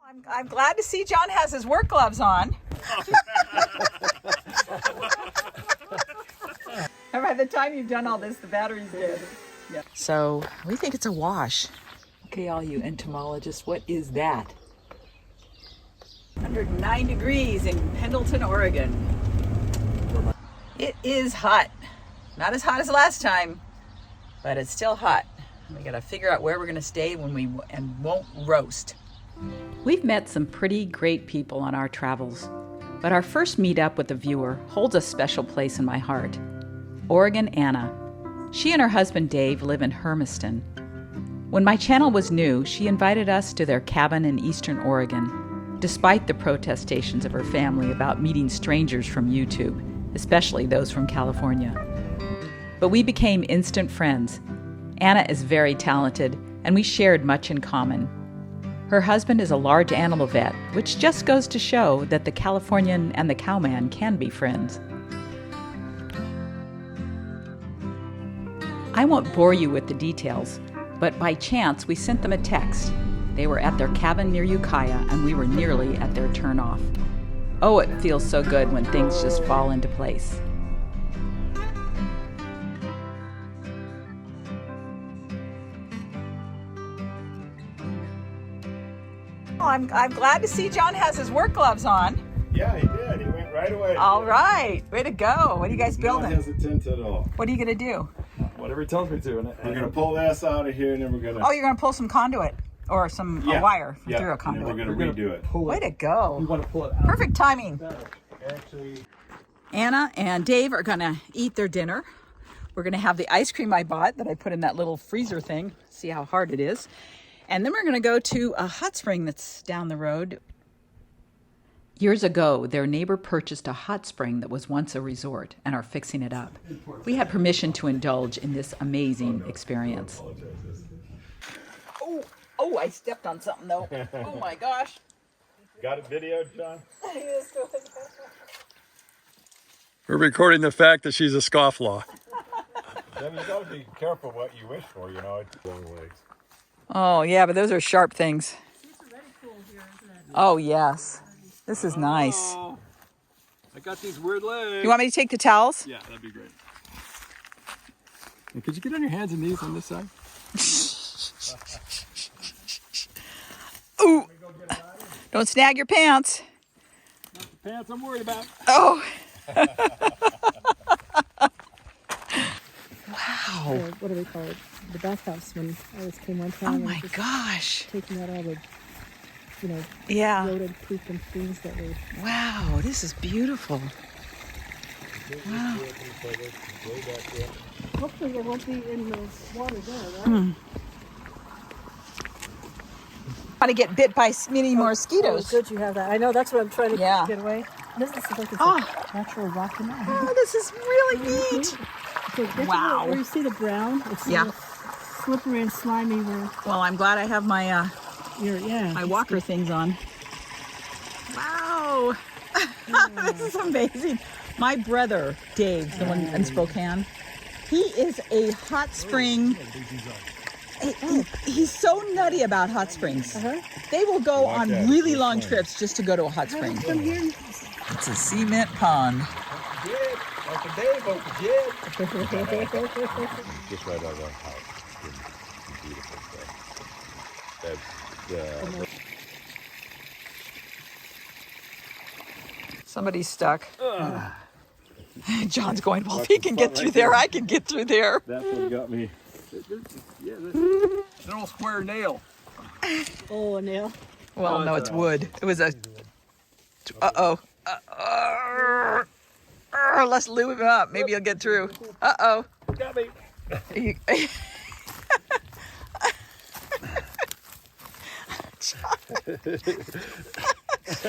I'm glad to see John has his work gloves on. And by the time you've done all this, the battery's dead. Yeah. So we think it's a wash. Okay, all you entomologists, what is that? 109 degrees in Pendleton, Oregon. It is hot. Not as hot as last time, but it's still hot. We gotta figure out where we're gonna stay when we won't roast. We've met some pretty great people on our travels, but our first meetup with a viewer holds a special place in my heart. Oregon Anna. She and her husband Dave live in Hermiston. When my channel was new, she invited us to their cabin in eastern Oregon, despite the protestations of her family about meeting strangers from YouTube, especially those from California. But we became instant friends. Anna is very talented, and we shared much in common. Her husband is a large animal vet, which just goes to show that the Californian and the cowman can be friends. I won't bore you with the details, but by chance we sent them a text. They were at their cabin near Ukiah, and we were nearly at their turn-off. Oh, it feels so good when things just fall into place. I'm glad to see John has his work gloves on. Yeah, he did. He went right away. All right. Way to go. What are you guys building? Not hesitant at all. What are you going to do? Whatever he tells me to. We're going to pull this out of here, and then we're going to... Oh, you're going to pull some conduit or some a wire through a and then conduit. we're going to redo it. Way to go. We want to pull it out. Perfect timing. Actually... Anna and Dave are going to eat their dinner. We're going to have the ice cream I bought that I put in that little freezer thing. See how hard it is. And then we're going to go to a hot spring that's down the road. Years ago, their neighbor purchased a hot spring that was once a resort and are fixing it up. We had permission to indulge in this amazing experience. Oh, I stepped on something though. Oh my gosh. Got it videoed, John? We're recording the fact that she's a scofflaw. Then you got to be careful what you wish for, you know. It's long legs. Oh yeah, but those are sharp things. Oh yes. This is nice. Oh, I got these weird legs. You want me to take the towels? Yeah, that'd be great. And could you get on your hands and knees on this side? Ooh! Don't snag your pants. Not the pants I'm worried about. Oh! Wow. What do they call it? The bathhouse when I always came one time. Oh my gosh. Taking out all the, Yeah. loaded poop and things that were... Wow, this is beautiful. Wow. Hopefully they won't be in the water there, right? Want to get bit by many more mosquitoes. Oh, good you have that. I know, that's what I'm trying to Yeah. get away. This is like it's Oh. a natural rock and roll. Oh, this is really neat. Wow. Where you see the brown, it's Yeah. slippery and slimy where Well, I'm glad I have my my walker things on. Wow. This is amazing. My brother, Dave, the one in Spokane, he is a hot spring. He's so nutty about hot springs. They will go on really long trips just to go to a hot spring. It's a cement pond. Just right out of our house. It's beautiful stuff. That's Somebody's stuck. John's going, well, if he can get through there, I can get through there. That's what got me. An old square nail. Oh, a nail. Well, no, it's wood. It was a... Uh-oh. Let's lube him up. Maybe he'll get through. Uh-oh. Got me.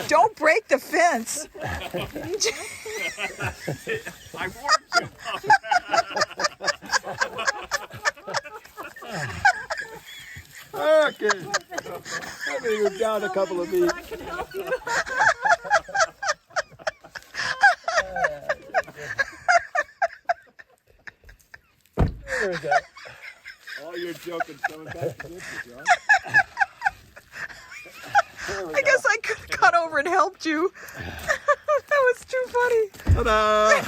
Don't break the fence. I warned you. Okay. I'm going to move down a couple of feet. I can help you. There's that. All your joking coming back to get you, John. I guess I could have got over and helped you. That was too funny. Ta-da!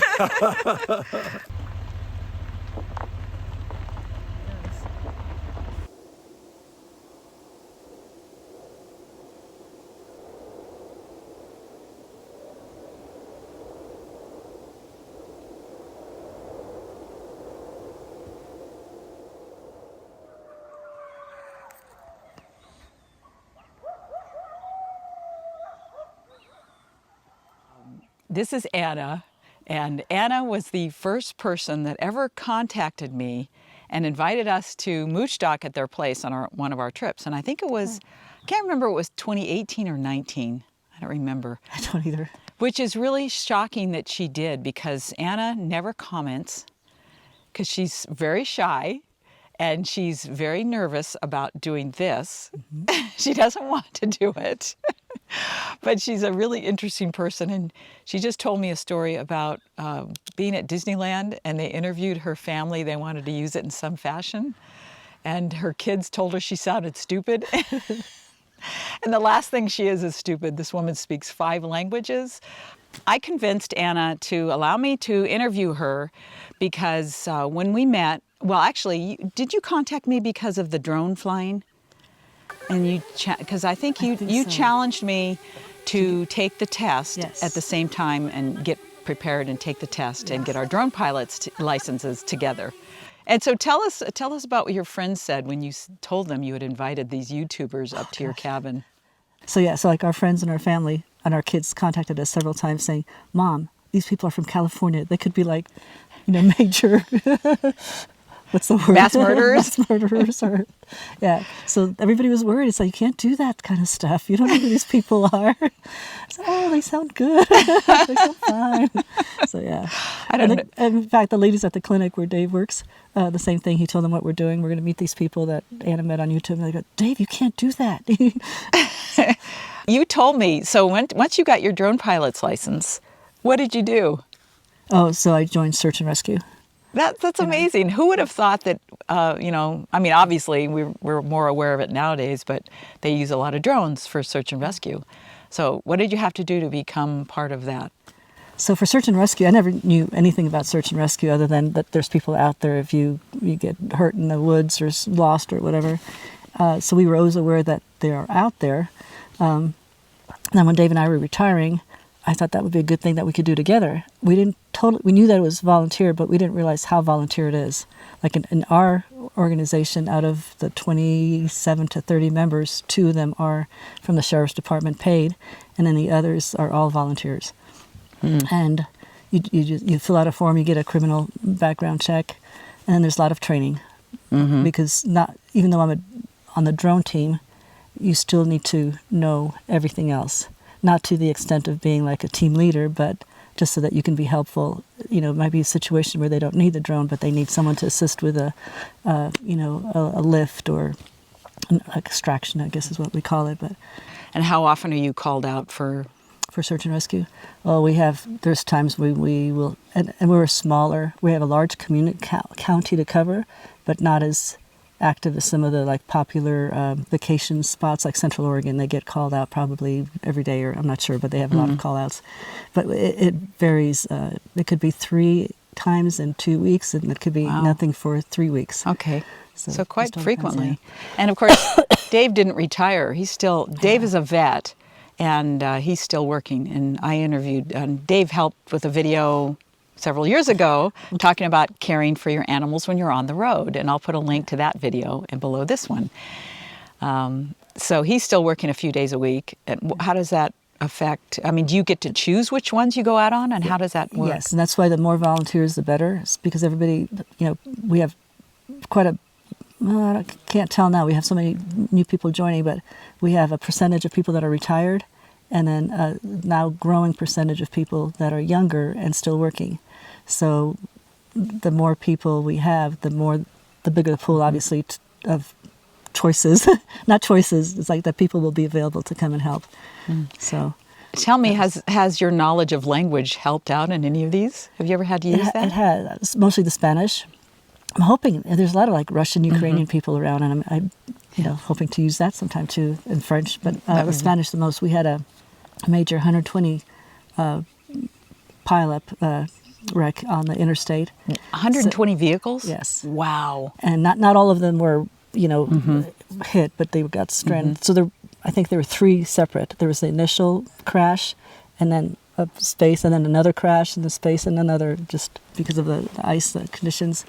This is Anna, and Anna was the first person that ever contacted me and invited us to mooch dock at their place on one of our trips. And I think it was, I can't remember, it was 2018 or 19. I don't remember. I don't either. Which is really shocking that she did, because Anna never comments because she's very shy and she's very nervous about doing this. Mm-hmm. She doesn't want to do it. But she's a really interesting person, and she just told me a story about being at Disneyland, and they interviewed her family. They wanted to use it in some fashion, and her kids told her she sounded stupid. And the last thing she is stupid. This woman speaks 5 languages. I convinced Anna to allow me to interview her because when we met, well, actually, did you contact me because of the drone flying? And you, because I think you so. Challenged me to take the test Yes. at the same time and get prepared and take the test and get our drone pilots licenses together. And so tell us about what your friends said when you told them you had invited these YouTubers up to your cabin. So like our friends and our family and our kids contacted us several times saying, "Mom, these people are from California. They could be like, major." What's the word? Mass murderers? Mass murderers. Or, yeah. So everybody was worried. It's like, you can't do that kind of stuff. You don't know who these people are. I said, oh, they sound good. They sound fine. So, yeah. And in fact, the ladies at the clinic where Dave works, the same thing. He told them what we're doing. We're going to meet these people that Anna met on YouTube. And they go, Dave, you can't do that. You told me, so once you got your drone pilot's license, what did you do? Oh, so I joined Search and Rescue. That's amazing. Who would have thought that, obviously we're more aware of it nowadays, but they use a lot of drones for search and rescue. So what did you have to do to become part of that? So for search and rescue, I never knew anything about search and rescue other than that there's people out there if you get hurt in the woods or lost or whatever. So we were always aware that they are out there. Then when Dave and I were retiring, I thought that would be a good thing that we could do together. We knew that it was volunteer, but we didn't realize how volunteer it is. Like in our organization, out of the 27 to 30 members, 2 of them are from the Sheriff's Department paid, and then the others are all volunteers. And you fill out a form, you get a criminal background check, and then there's a lot of training. Because even though I'm on the drone team, you still need to know everything else. Not to the extent of being like a team leader, but just so that you can be helpful. It might be a situation where they don't need the drone, but they need someone to assist with a lift or an extraction, I guess is what we call it. But And how often are you called out for search and rescue? Well, there's times we will, and we're smaller. We have a large county to cover, but not as active as some of the popular vacation spots like Central Oregon. They get called out probably every day, or I'm not sure, but they have a lot of call outs. But it varies. It could be 3 times in 2 weeks, and it could be nothing for 3 weeks. Okay. So quite frequently. Depends, And of course, Dave didn't retire. Dave is a vet, and he's still working. And I interviewed, Dave helped with a video several years ago talking about caring for your animals when you're on the road. And I'll put a link to that video and below this one. So he's still working a few days a week. And how does that affect, do you get to choose which ones you go out on, and how does that work? Yes, and that's why the more volunteers, the better. It's because everybody, we have quite I can't tell now, we have so many new people joining, but we have a percentage of people that are retired, and then a now growing percentage of people that are younger and still working. So the more people we have, the bigger the pool, obviously, of choices. Not choices, it's like that people will be available to come and help. So, tell me, has your knowledge of language helped out in any of these? Have you ever had to use that? It has, mostly the Spanish. I'm hoping there's a lot of like Russian, Ukrainian people around, and I'm hoping to use that sometime too in French. But the Spanish the most. We had a major 120 pileup wreck on the interstate. 120 vehicles? Yes. Wow. And not all of them were hit, but they got stranded. So I think there were three separate. There was the initial crash, and then a space, and then another crash, and the space, and another, just because of the ice conditions.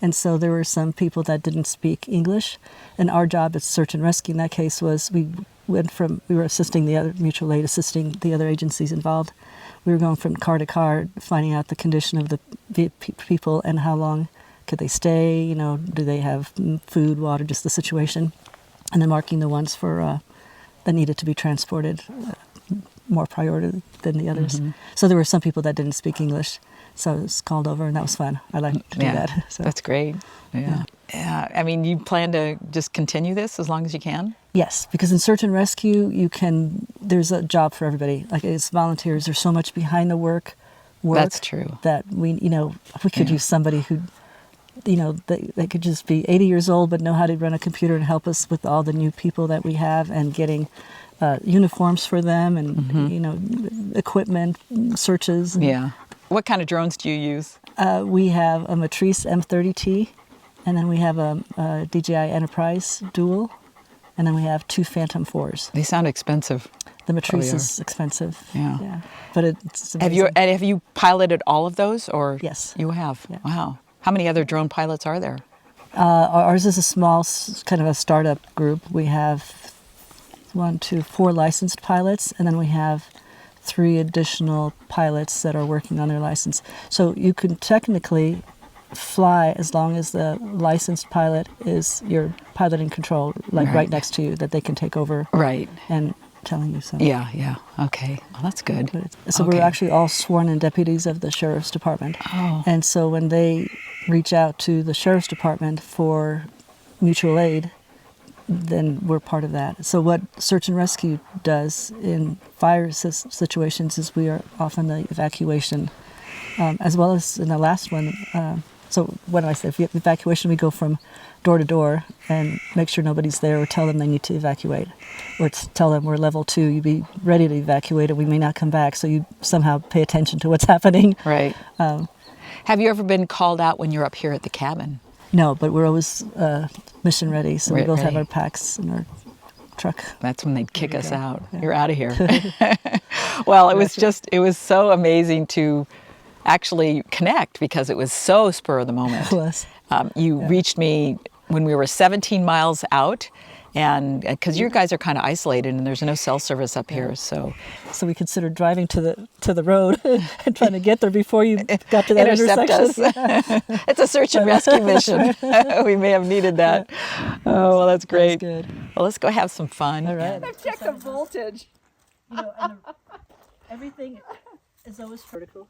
And so there were some people that didn't speak English, and our job as search and rescue in that case was we were assisting the other mutual aid, assisting the other agencies involved. We were going from car to car, finding out the condition of the people and how long could they stay. Do they have food, water, just the situation, and then marking the ones for that needed to be transported, more priority than the others. So there were some people that didn't speak English. So I was called over, and that was fun. I like to do that. So. That's great. Yeah. I mean, you plan to just continue this as long as you can? Yes, because in search and rescue, there's a job for everybody. Like, it's volunteers. There's so much behind the work. That's true. That we could use somebody who, they could just be 80 years old but know how to run a computer and help us with all the new people that we have, and getting uniforms for them, and equipment, searches. Yeah. What kind of drones do you use? We have a Matrice M30T, and then we have a DJI Enterprise Dual, and then we have two Phantom 4s. They sound expensive. The Matrice is expensive. Yeah. But it's amazing. Have you piloted all of those, or? Yes. You have? Yeah. Wow. How many other drone pilots are there? Ours is a small, kind of a startup group. We have 4 licensed pilots, and then we have 3 additional pilots that are working on their license. So you can technically fly as long as the licensed pilot is your pilot in control, like right next to you, that they can take over. Right. And telling you so. Yeah. Okay. Well, that's good. So we're actually all sworn-in deputies of the Sheriff's Department. Oh. And so when they reach out to the Sheriff's Department for mutual aid, then we're part of that. So what search and rescue does in fire situations is we are often the evacuation, as well as in the last one. So when I say evacuation, we go from door to door and make sure nobody's there, or tell them they need to evacuate, or tell them we're level 2, you be ready to evacuate, or we may not come back, so you somehow pay attention to what's happening. Right. Have you ever been called out when you're up here at the cabin? No, but we're always mission ready, so we both ready. have our packs in our truck. That's when they'd kick us out. Yeah. You're out of here. Well, it was so amazing to actually connect, because it was so spur of the moment. It was. You reached me when we were 17 miles out, and because you guys are kind of isolated and there's no cell service up here, so we considered driving to the road and trying to get there before you got to that intercept intersection. us. It's a search and rescue mission. We may have needed that. Oh, well, that's great. That's good. Well, let's go have some fun. All right. Check the voltage. Everything is always vertical.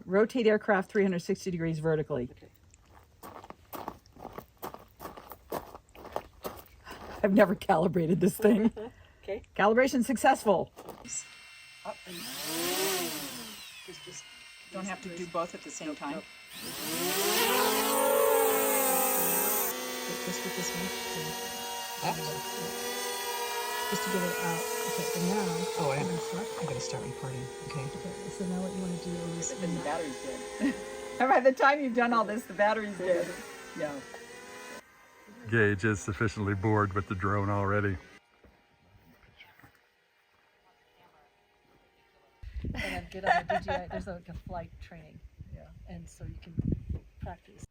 Rotate aircraft 360 degrees vertically. Okay. I've never calibrated this thing. Okay. Calibration successful. Up and just Don't have to do both at the same time. Just with this one. Just to get it out. Okay, and now. Oh, I'm gonna select. I'm going to start recording. Okay. Okay, so now what you want to do is. The battery's dead. And by the time you've done all this, the battery's dead. Yeah. Gage is sufficiently bored with the drone already. And then get on the DJI. There's like a flight training. Yeah. And so you can practice.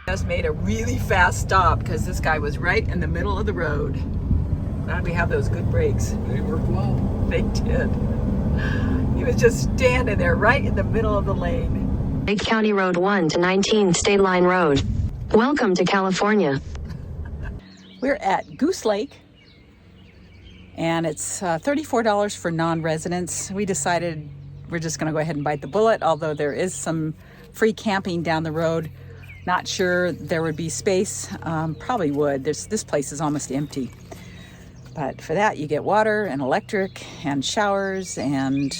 Just made a really fast stop because this guy was right in the middle of the road. Glad we have those good brakes. They worked well. They did. He was just standing there right in the middle of the lane. Lake County Road 1 to 19 State Line Road. Welcome to California. We're at Goose Lake, and it's $34 for non-residents. We decided we're just going to go ahead and bite the bullet, although there is some free camping down the road. Not sure there would be space. Probably would. This place is almost empty. But for that, you get water and electric and showers, and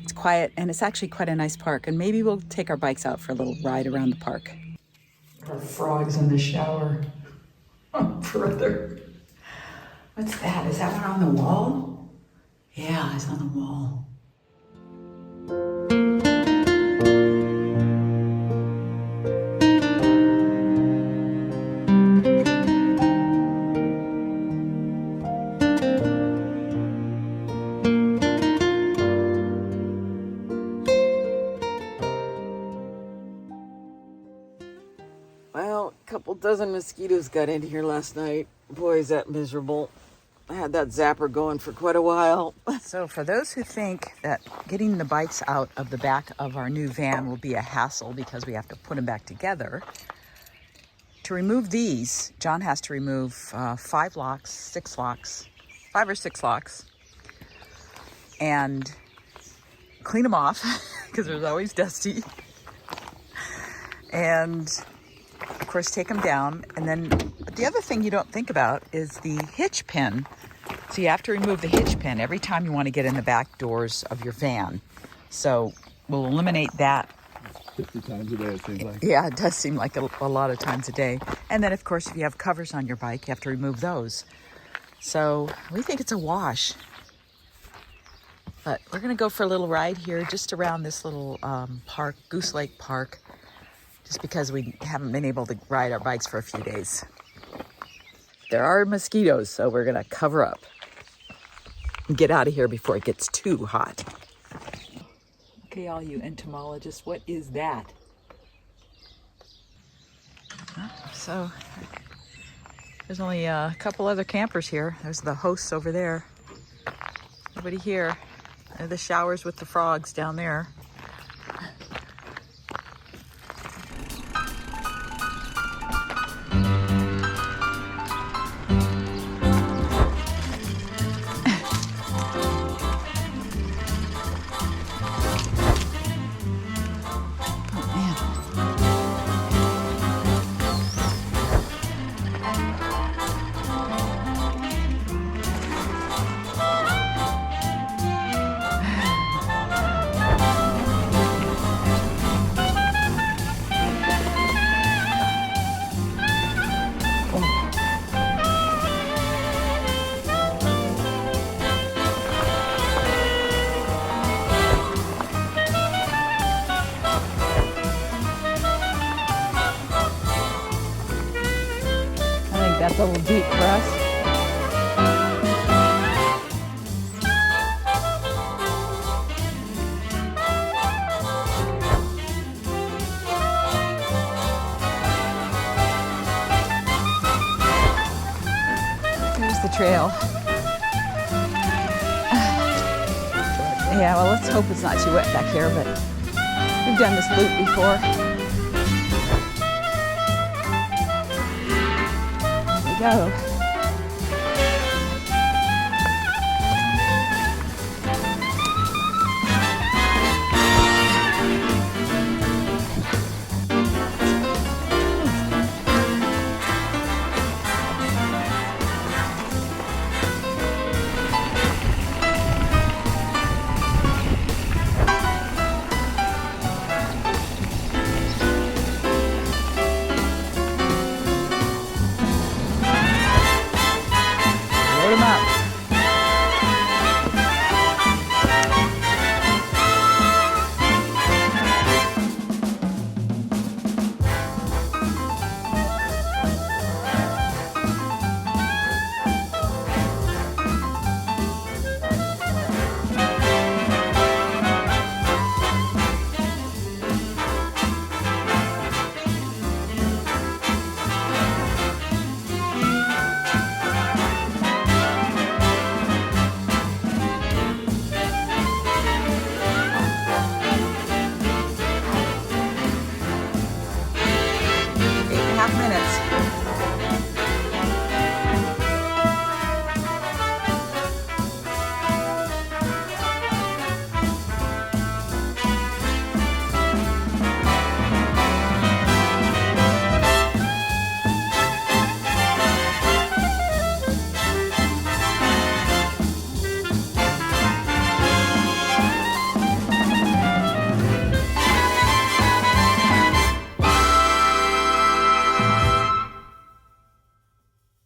it's quiet, and it's actually quite a nice park. And maybe we'll take our bikes out for a little ride around the park. There are frogs in the shower. Further. What's that? Is that one on the wall? Yeah, it's on the wall. Well, a couple dozen mosquitoes got in here last night. Boy, is that miserable. I had that zapper going for quite a while. So for those who think that getting the bikes out of the back of our new van will be a hassle because we have to put them back together, to remove these, John has to remove 5 or 6 locks, and clean them off because there's always dusty. And of course, take them down. And then the other thing you don't think about is the hitch pin. So you have to remove the hitch pin every time you want to get in the back doors of your van. So we'll eliminate that. 50 times a day, it seems like. Yeah, it does seem like a lot of times a day. And then, of course, if you have covers on your bike, you have to remove those. So we think it's a wash. But we're going to go for a little ride here just around this little park, Goose Lake Park, just because we haven't been able to ride our bikes for a few days. There are mosquitoes, so we're going to cover up and get out of here before it gets too hot. Okay, all you entomologists, what is that? So, there's only a couple other campers here. There's the hosts over there. Nobody here. And the showers with the frogs down there. That's a little deep for us. Here's the trail. Yeah, well, let's hope it's not too wet back here, but we've done this loop before. There we go.